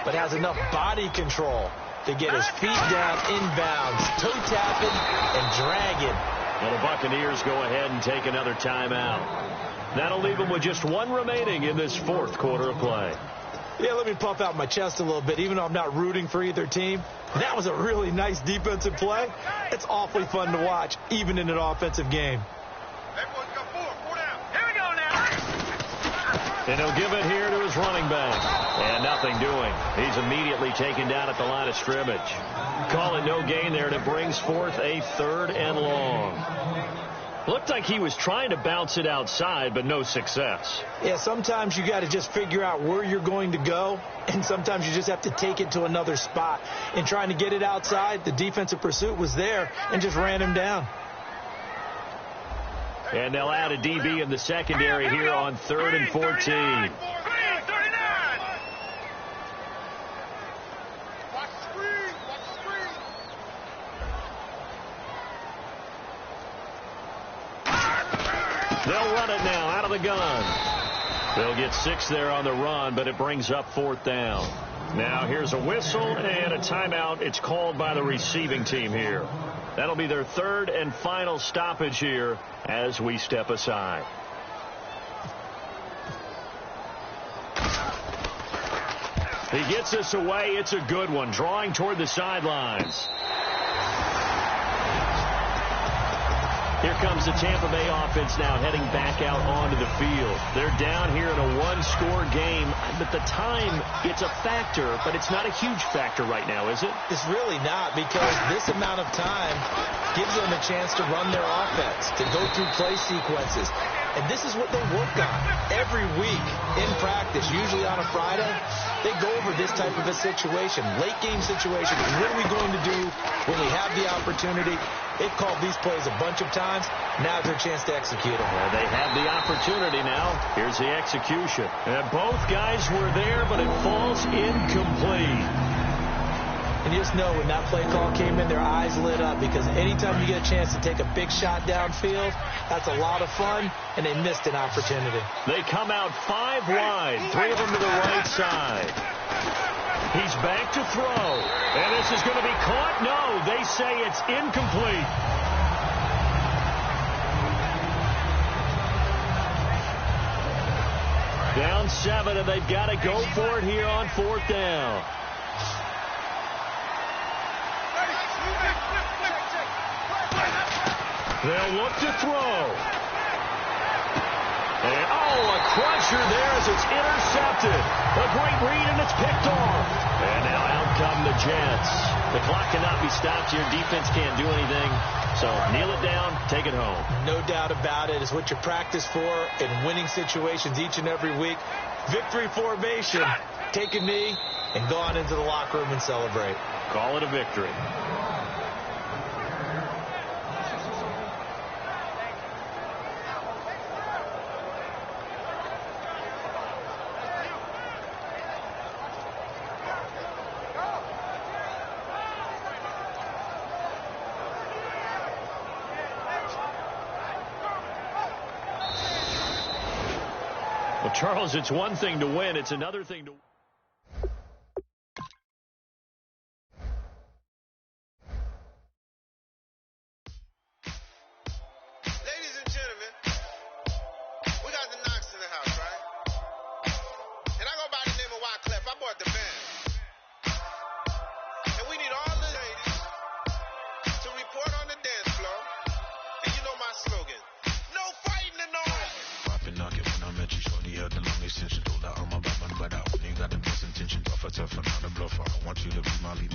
but has enough body control to get his feet down inbounds, toe tapping and dragging. Well, the Buccaneers go ahead and take another timeout. That'll leave them with just 1 remaining in this 4th quarter of play. Yeah, let me puff out my chest a little bit, even though I'm not rooting for either team. That was a really nice defensive play. It's awfully fun to watch, even in an offensive game. Everyone's got 4 down. Here we go now. And he'll give it here to his running back. And nothing doing. He's immediately taken down at the line of scrimmage. Call it no gain there, and it brings forth a 3rd and long. Looked like he was trying to bounce it outside, but no success. Yeah, sometimes you got to just figure out where you're going to go, and sometimes you just have to take it to another spot. In trying to get it outside, the defensive pursuit was there and just ran him down. And they'll add a DB in the secondary here on 3rd and 14. They'll run it now out of the gun. They'll get 6 there on the run, but it brings up 4th down. Now here's a whistle and a timeout. It's called by the receiving team here. That'll be their 3rd and final stoppage here as we step aside. He gets this away. It's a good one. Drawing toward the sidelines. Here comes the Tampa Bay offense now heading back out onto the field. They're down here in a 1-score game. At the time, it's a factor, but it's not a huge factor right now, is it? It's really not, because this amount of time gives them a chance to run their offense, to go through play sequences. And this is what they work on every week in practice, usually on a Friday. They go over this type of a situation, late game situation. What are we going to do when we have the opportunity? They've called these plays a bunch of times. Now's their chance to execute them. Well, they have the opportunity now. Here's the execution. And both guys were there, but it falls incomplete. And you just know when that play call came in, their eyes lit up, because anytime you get a chance to take a big shot downfield, that's a lot of fun, and they missed an opportunity. They come out 5 wide, 3 of them to the right side. He's back to throw, and this is going to be caught. No, they say it's incomplete. Down 7, and they've got to go for it here on 4th down. They'll look to throw. And, a cruncher there as it's intercepted. A great read, and it's picked off. And now out come the Jets. The clock cannot be stopped. Your defense can't do anything. So kneel it down, take it home. No doubt about it. It's what you practice for in winning situations each and every week. Victory formation. Take a knee and go on into the locker room and celebrate. Call it a victory. Well, Charles, it's one thing to win. It's another thing to... Ladies and gentlemen, we got the Knox in the house, right? And I go by the name of Wyclef. I bought the band. And we need all the ladies to report on the dance floor. And you know my slogan. No fighting in no... Popping knock it when I met you, shorty had the long extension. Told her I'm a bad one, but I only got the best intention. Tougher, not a bluffer. I want you to be my lead,